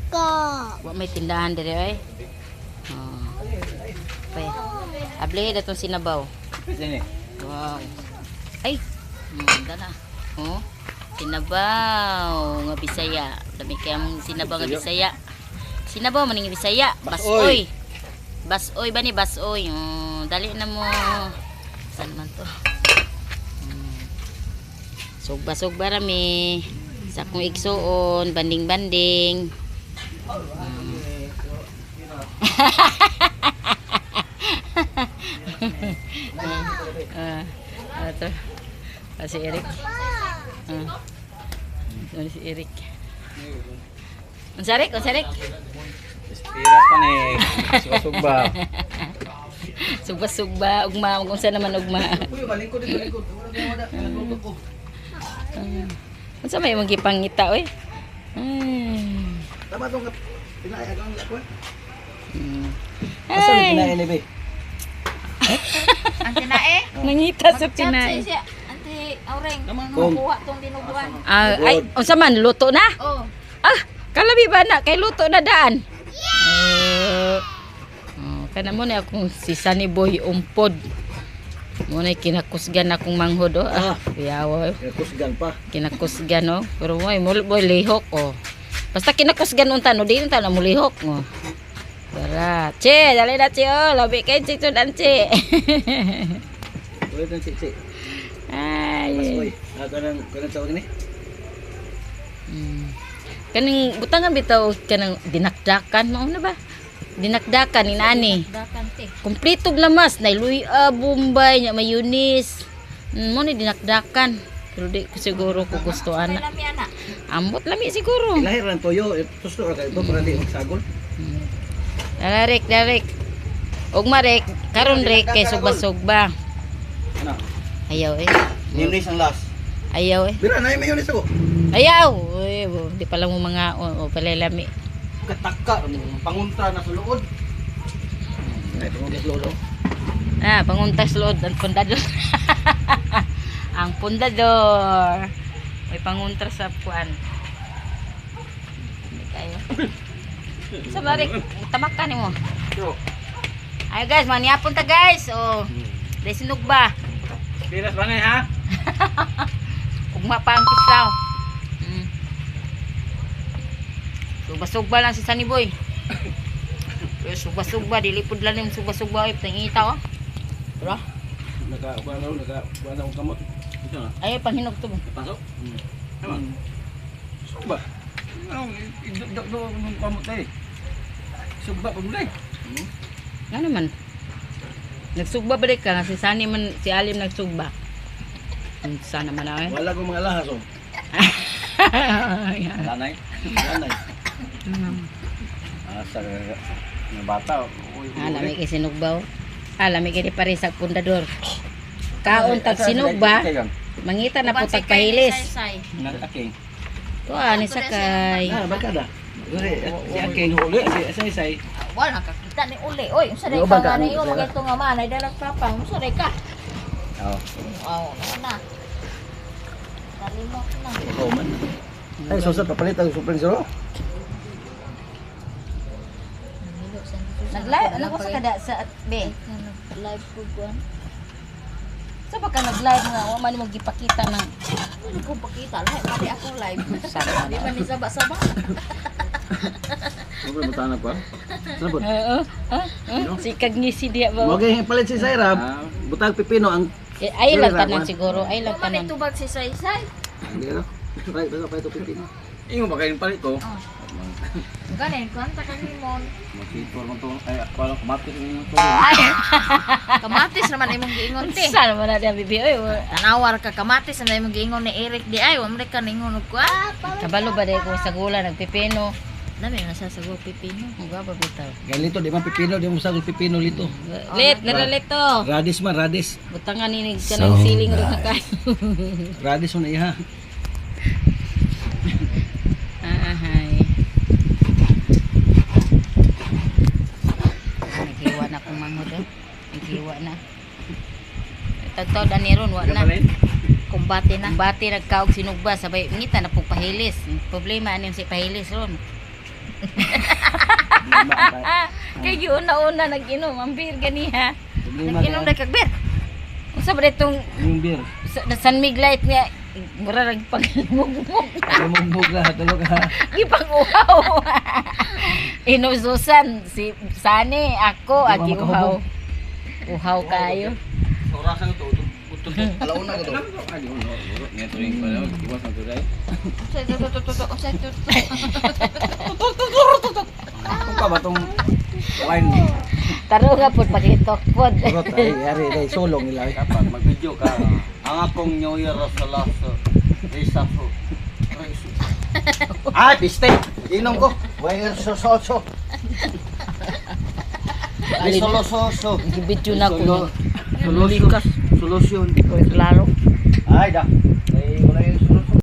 ka. Wa may tindahan dire ay. Oh. Pay. Abli datong sinabaw. Sini. Wow. Ay. Dala. Oh. Sinabaw nga Bisaya. Dami kayang sinabaw nga Bisaya. Sinabaw man nga Bisaya. Basoy. Basoy ba ni basoy? Dali na mo. Saan man to? Sugba-sugba rami. Sa kong igsuon, banding-banding. Ito. Si Eric. Si Eric. Unsarik? Iras pa ni. Sugba. Sugba-sugba. Ugma. Kung saan naman ugma. Balingkod dito, balingkod. Unsa may mong gipangita oy? Tama tong pinaayag ang ako. Asa ni pinaay ni be? Ang tinae? Nangita sa Chat pinay. siya. Anti Aureng. Kung- Makuha tong dinuguan. Ay, unsa man luto na? Oh. Kalabi ba na kay luto na daan? Kana mo na akong si Sunny Boy umpod. Mo na kinakusgan akong manghod oh. Yawa. Kusgan pa. Kinakusgan oh. Pero mo boy lihok oh. Basta kinakusgan unta no di unta na mo lihok oh. Tara, che, dali na che oh. Labi kay che tudan che. Ulit ang siksi. Ay. Kanang tawag ni. Kaning butangan bitaw kanang dinakdakan mo na ba? Dinakdakan ni nani. Dakante. Kompleto lamas na luya, bombay, nya mayunis. Mo ni dinakdakan. Pero di ko siguro ko gusto ana. Lami ana. Ambot lami siguro. Lahir ang toyo, gusto ra kay ito para di magsagol. Darik. Ugma rek, karon rek kay sugba-sugba. Ano? Ayaw eh. Mayonnaise ang last. Ayaw eh. Bira na yung mayonnaise ako. Ayaw. Uy, di pala mo mga pala lami. Kataka, pangunta na sa luod. Ay, pangunta sa luod. Panguntas load ang pundador. Ang pundador. May panguntas sa puan. Hindi kayo. Sa barik, tamak ka ni mo. Ayo guys, maniapon ta guys. Dahil sinugba. Piras ba na ha? Ugma pa ang pisaw. Sugba-sugba lang si Sunny Boy. Sugba-sugba, dilipod lang yung sugba-sugba. Tangita oh. Tara. Naka-buwan akong kamot. Ito na. Ay, panghinog to. Pasok? Ewan. Sugba. Idok-dok ng kamot eh. Sugba pa mulay. Nga naman. Nagsugba ba ka? Si Sunny man, si Alim nagsugba. Sana man ako eh. Wala kong mga lahas oh. Lanay. Asa ng bata. Lami kay sinugbaw. Lami kay di pare sa pundador. Kaon tag sinugba, mangita na po tag pahilis. Nakaking. Tuwa ni sakay. Bakada. Si aking huli, si say. Wala nakakita ni uli. Oy, unsa day Yung ka bangka, nga niyo sir. magito nga manay dalag papang. Unsa day ka? Oo. Oh, na. Nalimot na. Oh man. Ay, susod papalit ang Supreme Zero. Nag-live ano ko sa kada sa be. Live ko kuan. Sa ba ka nag-live nga wa man mo gipakita ng Ano ko pakita lahat pati ako live. sana. Di man ni saba-saba. Ano ba tanap pa? Sabot. Sikag ni si dia ba. Wag yung palit si Zaira. Butang pipino ang Ay lang tanan siguro, ay lang Wa man tanan. tubag si Saysay. hindi na. Right, basta pa ito pipino. Ingo ba kayo palit ko? Ganin kanta ka limon. Makipor mo to. Ay, wala kumatis yung to. Kamatis naman imong giingon ti. Sana man na bibi oy. Tanawar ka kamatis na imong giingon ni Eric di ay wa man ka ningon og kwa. Kabalo ba day ko sa gula nagpipino. Dami nga sa sago pipino. Uga ba bitaw. Galito, di man pipino, di mo sagol pipino lito. Lit, lito. Radis man, radis. Butangan ni ka ng siling ro na kayo. Radis mo na iha. Ahay. Naghiwa na kung manghod oh. Naghiwa na. Tagtaw da ni ron wa na. Kumbate na. Bati nagkaog sinugba sabay ngita na pug pahilis. Problema anim si pahilis ron. Kay una-una nag-inom ang beer ganiha. Nag-inom na kag beer. Unsa ba itong Yung beer. San Miglite nga mura nagpagmugmug. Lumubog na, tulog ha. Ipang-uhaw. Inususan si Sani, ako, Di ba agi uhaw. Uhaw kayo. Orasan ito, utol. Alauna ko to. Ngayon tuwing pa lang, iwas na tuloy. Kung ka ba itong wine? Taro nga po, pakitok po. Turot ay, yari, sulong nila. Dapat mag-video ka. Ang akong New Year sa laso. Isa po. Ay, piste! Inom ko. Wire sososo. Solo-soso. Gibidyo na ko. Solusyon. Klaro. Ay, da. Ay,